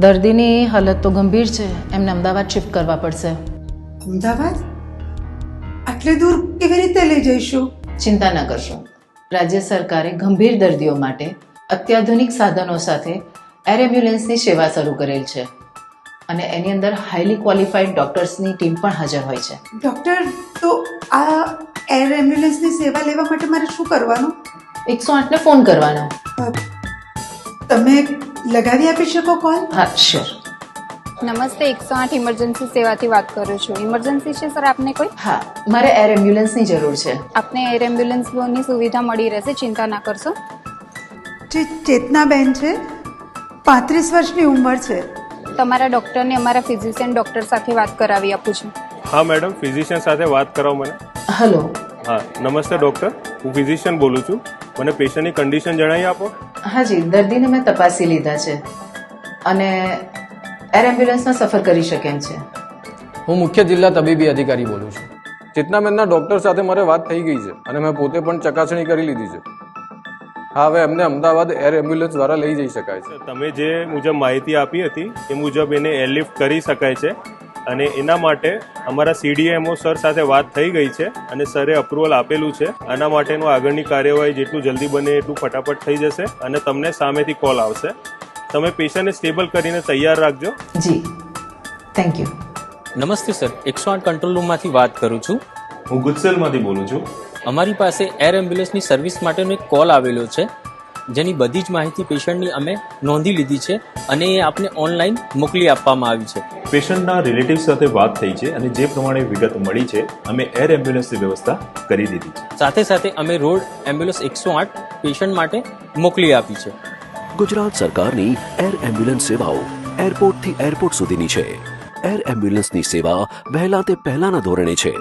દર્દીની હાલત તો ગંભીર છે, એમને અમદાવાદ શિફ્ટ કરવા પડશે. અમદાવાદ? આટલે દૂર કેવી રીતે લઈ જઈશું? ચિંતા ન કરશો. રાજ્ય સરકારે ગંભીર દર્દીઓ માટે અત્યાધુનિક સાધનો સાથે એર એમ્બ્યુલન્સની સેવા શરૂ કરેલ છે અને એની અંદર હાઈલી ક્વોલિફાઈડ ડોક્ટર્સની ટીમ પણ હાજર હોય છે. ડૉક્ટર, તો આ એર એમ્બ્યુલન્સની સેવા લેવા માટે મારે શું કરવાનું? 108ને ફોન કરવાનો. તમે લગાવી આપી શકો કોલ? હા, શ્યોર. નમસ્તે, 108 ઇમરજન્સી સેવાથી વાત કરું છું. ઇમરજન્સી છે સર આપને કોઈ? હા, મારે એર એમ્બ્યુલન્સની જરૂર છે. આપને એર એમ્બ્યુલન્સની સુવિધા મળી રહેશે, ચિંતા ના કરશો. જે ચેતનાબેન છે, 35 વર્ષની ઉંમર છે. તમારા ડૉક્ટરને અમારા ફિઝિશિયન ડૉક્ટર સાથે વાત કરાવી આપું છું. હા મેડમ, ફિઝિશિયન સાથે વાત કરાવો મને. હલો. હા નમસ્તે ડૉક્ટર, હું ફિઝિશિયન બોલું છું. મને પેશન્ટની કન્ડિશન જણાવી આપો. હાજી, દર્દીને મેં તપાસી લીધા છે અને એર એમ્બ્યુલન્સમાં સફર કરી શકે એમ છે. હું મુખ્ય જિલ્લા તબીબી અધિકારી બોલું છું. ચેતનાબેનના ડૉક્ટર સાથે મારે વાત થઈ ગઈ છે અને મેં પોતે પણ ચકાસણી કરી લીધી છે. હા, હવે એમને અમદાવાદ એર એમ્બ્યુલન્સ દ્વારા લઈ જઈ શકાય છે. તમે જે મુજબ માહિતી આપી હતી એ મુજબ એને એરલિફ્ટ કરી શકાય છે અને એના માટે અમારા CDMO સર સાથે વાત થઈ ગઈ છે અને સરે અપ્રુવલ આપેલું છે. આના માટેનું આગળની કાર્યવાહી જેટલું જલ્દી બને એટલું ફટાફટ થઈ જશે અને તમને સામેથી કોલ આવશે. તમે પેશન્ટને સ્ટેબલ કરીને તૈયાર રાખજો. જી, થેન્ક યુ. નમસ્તે સર, 108 કંટ્રોલ રૂમમાંથી વાત કરું છું. હું ગુજસેલમાંથી બોલું છું. અમારી પાસે એર એમ્બ્યુલન્સની સર્વિસ માટેનો એક કોલ આવેલો છે, જેની બધી જ માહિતી પેશન્ટની અમે નોંધી લીધી છે અને એ આપને ઓનલાઈન મોકલી આપવામાં આવી છે. પેશન્ટના રિલેટિવ સાથે વાત થઈ છે અને જે પ્રમાણે વિગત મળી છે અમે એર એમ્બ્યુલન્સની વ્યવસ્થા કરી દીધી છે. સાથે સાથે અમે રોડ એમ્બ્યુલન્સ 108 પેશન્ટ માટે મોકલી આપી છે. ગુજરાત સરકારની એર એમ્બ્યુલન્સ સેવાઓ એરપોર્ટથી એરપોર્ટ સુધીની છે. એર એમ્બ્યુલન્સની સેવા વહેલા તે પહેલાના ધોરણે છે.